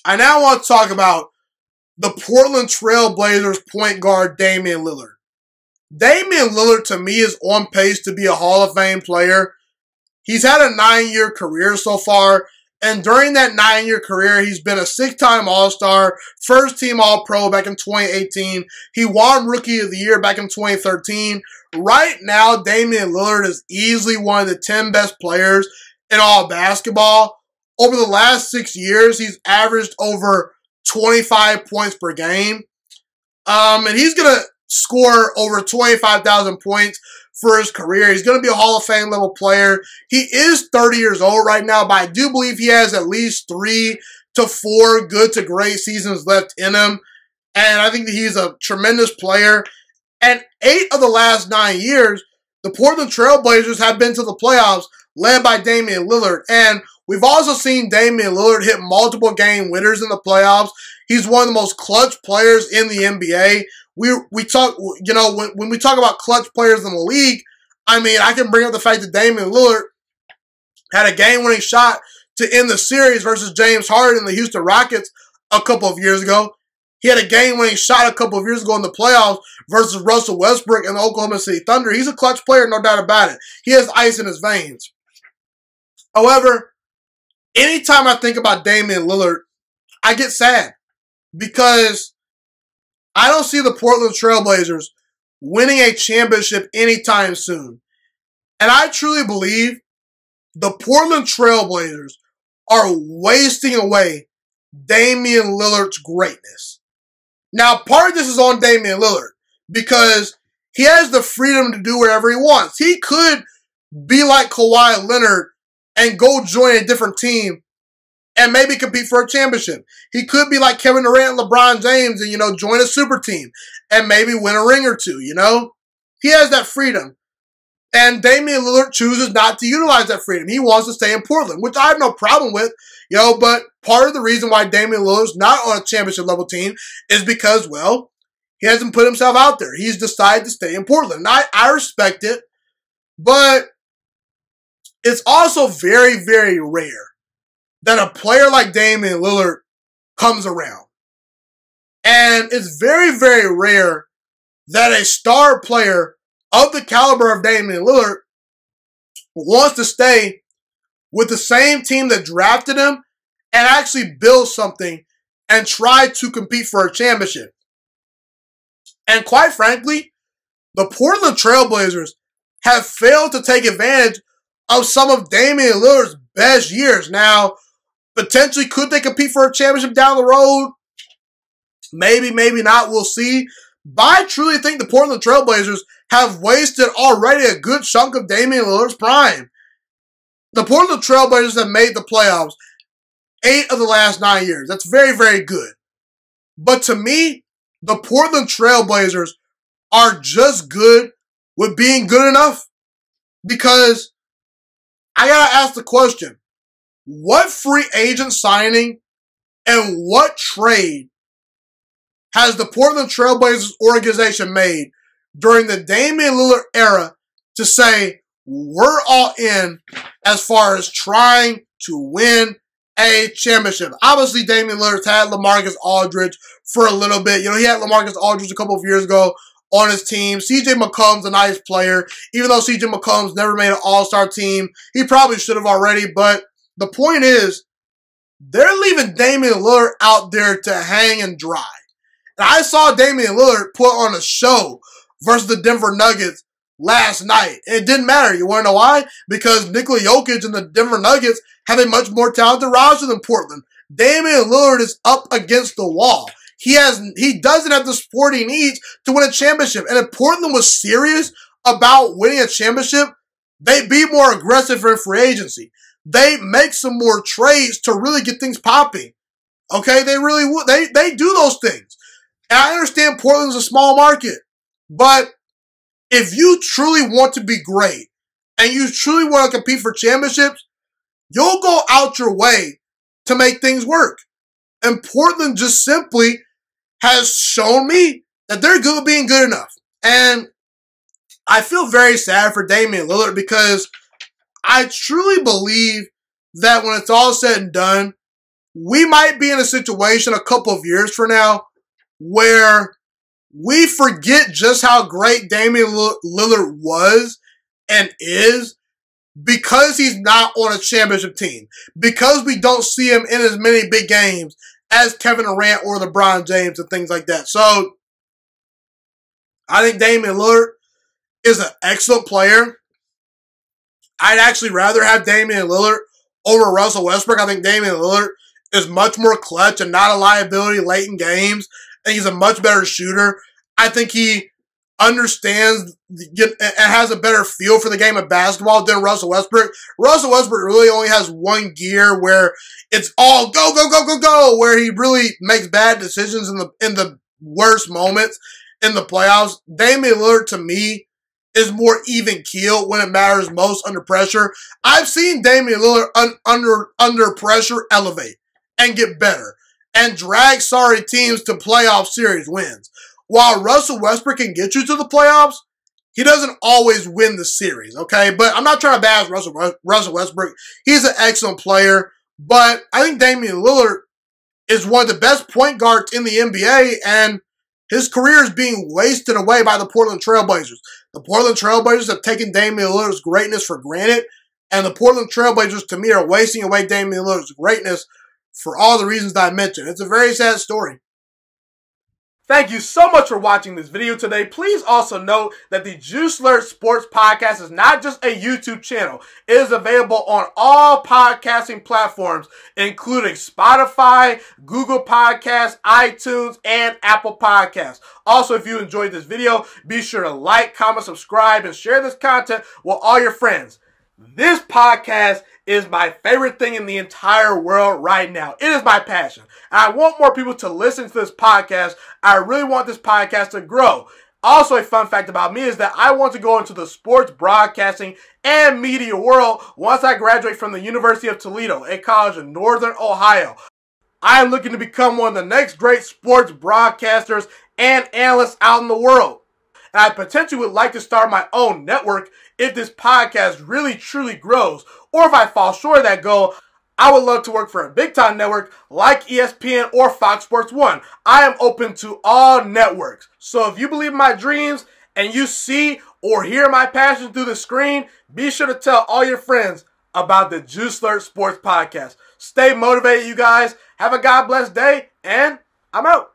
I now want to talk about the Portland Trail Blazers point guard Damian Lillard. Damian Lillard, to me, is on pace to be a Hall of Fame player. He's had a 9-year career so far, and during that 9-year career, he's been a 6-time All-Star, first-team All-Pro back in 2018. He won Rookie of the Year back in 2013. Right now, Damian Lillard is easily one of the 10 best players in all of basketball. Over the last 6 years, he's averaged over 25 points per game. And he's going to score over 25,000 points for his career. He's going to be a Hall of Fame level player. He is 30 years old right now, but I do believe he has at least 3 to 4 good to great seasons left in him. And I think that he's a tremendous player. And 8 of the last 9 years, the Portland Trail Blazers have been to the playoffs, led by Damian Lillard. And we've also seen Damian Lillard hit multiple game winners in the playoffs. He's one of the most clutch players in the NBA. We talk, you know, when we talk about clutch players in the league, I mean, I can bring up the fact that Damian Lillard had a game-winning shot to end the series versus James Harden and the Houston Rockets a couple of years ago. He had a game-winning shot a couple of years ago in the playoffs versus Russell Westbrook and the Oklahoma City Thunder. He's a clutch player, no doubt about it. He has ice in his veins. However, anytime I think about Damian Lillard, I get sad because I don't see the Portland Trail Blazers winning a championship anytime soon. And I truly believe the Portland Trail Blazers are wasting away Damian Lillard's greatness. Now, part of this is on Damian Lillard because he has the freedom to do whatever he wants. He could be like Kawhi Leonard and go join a different team and maybe compete for a championship. He could be like Kevin Durant and LeBron James and, you know, join a super team and maybe win a ring or two, you know? He has that freedom. And Damian Lillard chooses not to utilize that freedom. He wants to stay in Portland, which I have no problem with, you know, but part of the reason why Damian Lillard's not on a championship level team is because, well, he hasn't put himself out there. He's decided to stay in Portland. And I respect it, but it's also very, very rare that a player like Damian Lillard comes around. And it's very, very rare that a star player of the caliber of Damian Lillard wants to stay with the same team that drafted him and actually build something and try to compete for a championship. And quite frankly, the Portland Trail Blazers have failed to take advantage of some of Damian Lillard's best years. Now, potentially, could they compete for a championship down the road? Maybe, maybe not. We'll see. But I truly think the Portland Trail Blazers have wasted already a good chunk of Damian Lillard's prime. The Portland Trail Blazers have made the playoffs 8 of the last 9 years. That's very, very good. But to me, the Portland Trail Blazers are just good with being good enough. Because I gotta ask the question, what free agent signing and what trade has the Portland Trail Blazers organization made during the Damian Lillard era to say, we're all in as far as trying to win a championship? Obviously, Damian Lillard's had LaMarcus Aldridge for a little bit. You know, he had LaMarcus Aldridge a couple of years ago on his team. CJ McCollum's a nice player. Even though CJ McCollum's never made an all-star team, he probably should have already. But the point is, they're leaving Damian Lillard out there to hang and dry. And I saw Damian Lillard put on a show versus the Denver Nuggets last night. And it didn't matter. You want to know why? Because Nikola Jokic and the Denver Nuggets have a much more talented roster than Portland. Damian Lillard is up against the wall. He doesn't have the sporting needs to win a championship. And if Portland was serious about winning a championship, they'd be more aggressive in free agency. They make some more trades to really get things popping. Okay, they really would. They do those things. And I understand Portland's a small market, but if you truly want to be great and you truly want to compete for championships, you'll go out your way to make things work. And Portland just simply has shown me that they're good at being good enough. And I feel very sad for Damian Lillard because I truly believe that when it's all said and done, we might be in a situation a couple of years from now where we forget just how great Damian Lillard was and is because he's not on a championship team. Because we don't see him in as many big games as Kevin Durant or LeBron James and things like that. So, I think Damian Lillard is an excellent player. I'd actually rather have Damian Lillard over Russell Westbrook. I think Damian Lillard is much more clutch and not a liability late in games. I think he's a much better shooter. I think he understands and has a better feel for the game of basketball than Russell Westbrook. Russell Westbrook really only has one gear where it's all go, go, go, go, go, where he really makes bad decisions in the worst moments in the playoffs. Damian Lillard, to me, is more even keel when it matters most under pressure. I've seen Damian Lillard under pressure elevate and get better and drag sorry teams to playoff series wins. While Russell Westbrook can get you to the playoffs, he doesn't always win the series, okay? But I'm not trying to bash Russell Westbrook. He's an excellent player, but I think Damian Lillard is one of the best point guards in the NBA, and his career is being wasted away by the Portland Trail Blazers. The Portland Trail Blazers have taken Damian Lillard's greatness for granted, and the Portland Trail Blazers, to me, are wasting away Damian Lillard's greatness for all the reasons that I mentioned. It's a very sad story. Thank you so much for watching this video today. Please also note that the juiciest Sports Podcast is not just a YouTube channel. It is available on all podcasting platforms, including Spotify, Google Podcasts, iTunes, and Apple Podcasts. Also, if you enjoyed this video, be sure to like, comment, subscribe, and share this content with all your friends. This podcast is my favorite thing in the entire world right now. It is my passion. And I want more people to listen to this podcast. I really want this podcast to grow. Also, a fun fact about me is that I want to go into the sports broadcasting and media world once I graduate from the University of Toledo, a college in Northern Ohio. I am looking to become one of the next great sports broadcasters and analysts out in the world. And I potentially would like to start my own network if this podcast really truly grows. Or if I fall short of that goal, I would love to work for a big-time network like ESPN or Fox Sports 1. I am open to all networks. So if you believe in my dreams and you see or hear my passion through the screen, be sure to tell all your friends about the juiciest Sports Podcast. Stay motivated, you guys. Have a God bless day, and I'm out.